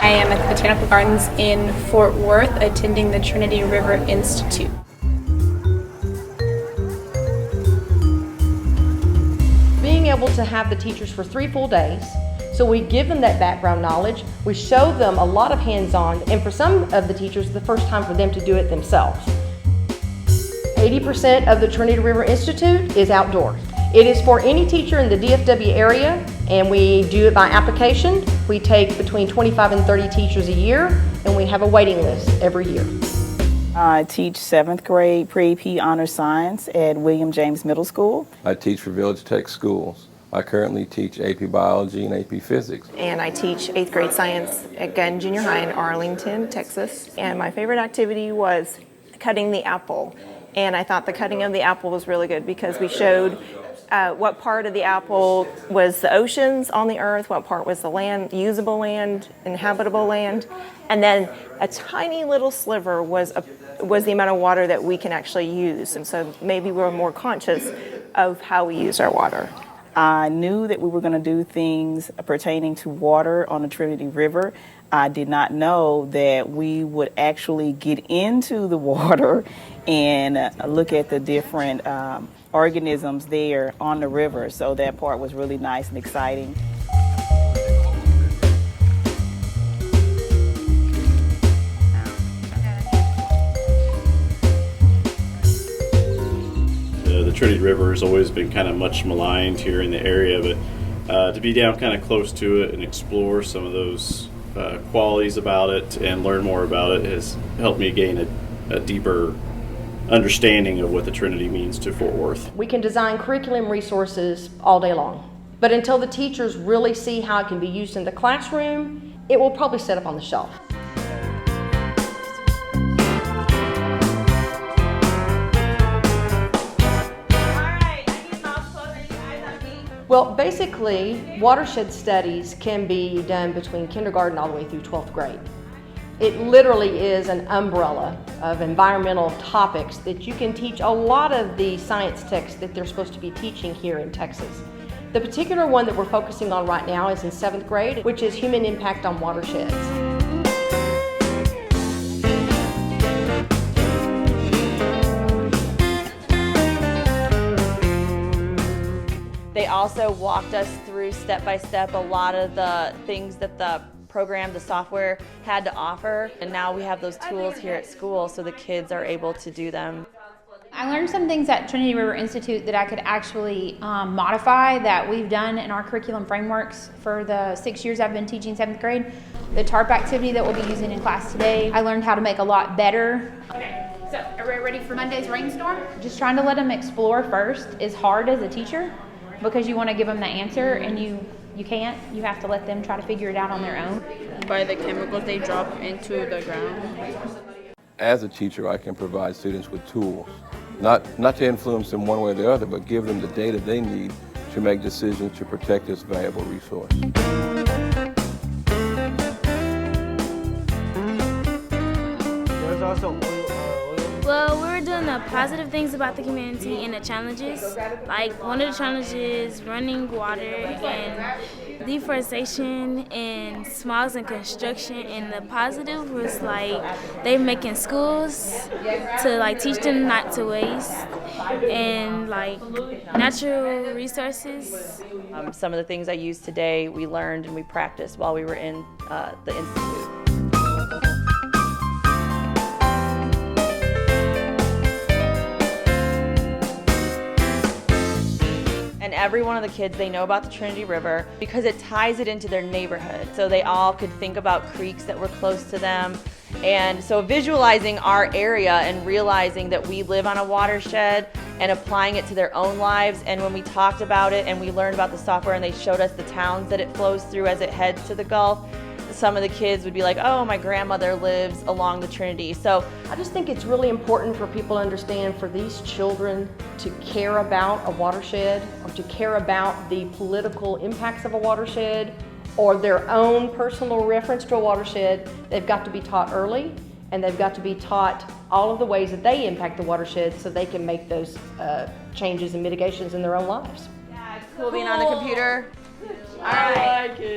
I am at the Botanical Gardens in Fort Worth attending the Trinity River Institute. Being able to have the teachers for 3 full days, so we give them that background knowledge, we show them a lot of hands-on, and for some of the teachers, the first time for them to do it themselves. 80% of the Trinity River Institute is outdoors. It is for any teacher in the DFW area, and we do it by application. We take between 25 and 30 teachers a year, and we have a waiting list every year. I teach 7th grade Pre-AP Honors Science at William James Middle School. I teach for Village Tech Schools. I currently teach AP Biology and AP Physics. And I teach 8th grade science at Gunn Junior High in Arlington, Texas. And my favorite activity was cutting the apple. And I thought the cutting of the apple was really good because we showed what part of the apple was the oceans on the earth, what part was the land, usable land, inhabitable land, and then a tiny little sliver was the amount of water that we can actually use. And so maybe we're more conscious of how we use our water. I knew that we were going to do things pertaining to water on the Trinity River. I did not know that we would actually get into the water and look at the different organisms there on the river. So that part was really nice and exciting. The Trinity River has always been kind of much maligned here in the area, but to be down kind of close to it and explore some of those qualities about it and learn more about it has helped me gain a deeper understanding of what the Trinity means to Fort Worth. We can design curriculum resources all day long, but until the teachers really see how it can be used in the classroom, it will probably sit up on the shelf. Well, basically, watershed studies can be done between kindergarten all the way through 12th grade. It literally is an umbrella of environmental topics that you can teach a lot of the science texts that they're supposed to be teaching here in Texas. The particular one that we're focusing on right now is in 7th grade, which is human impact on watersheds. They also walked us through step by step a lot of the things that the program, the software had to offer, and now we have those tools here at school so the kids are able to do them. I learned some things at Trinity River Institute that I could actually modify that we've done in our curriculum frameworks for the 6 years I've been teaching 7th grade. The TARP activity that we'll be using in class today, I learned how to make a lot better. Okay, so are we ready for Monday's rainstorm? Just trying to let them explore first is hard as a teacher because you want to give them the answer and you can't. You have to let them try to figure it out on their own. By the chemicals they drop into the ground. As a teacher, I can provide students with tools, not to influence them one way or the other, but give them the data they need to make decisions to protect this valuable resource. There's also well, we were doing the positive things about the community and the challenges. Like one of the challenges, running water and deforestation and smogs and construction. And the positive was like they're making schools to like teach them not to waste and like natural resources. Some of the things I used today we learned and we practiced while we were in the institute. And every one of the kids, they know about the Trinity River because it ties it into their neighborhood. So they all could think about creeks that were close to them. And so visualizing our area and realizing that we live on a watershed and applying it to their own lives. And when we talked about it and we learned about the software and they showed us the towns that it flows through as it heads to the Gulf, some of the kids would be like, oh, my grandmother lives along the Trinity. So I just think it's really important for people to understand, for these children to care about a watershed or to care about the political impacts of a watershed or their own personal reference to a watershed. They've got to be taught early, and they've got to be taught all of the ways that they impact the watershed so they can make those changes and mitigations in their own lives. Yeah, it's cool being on the computer. All right.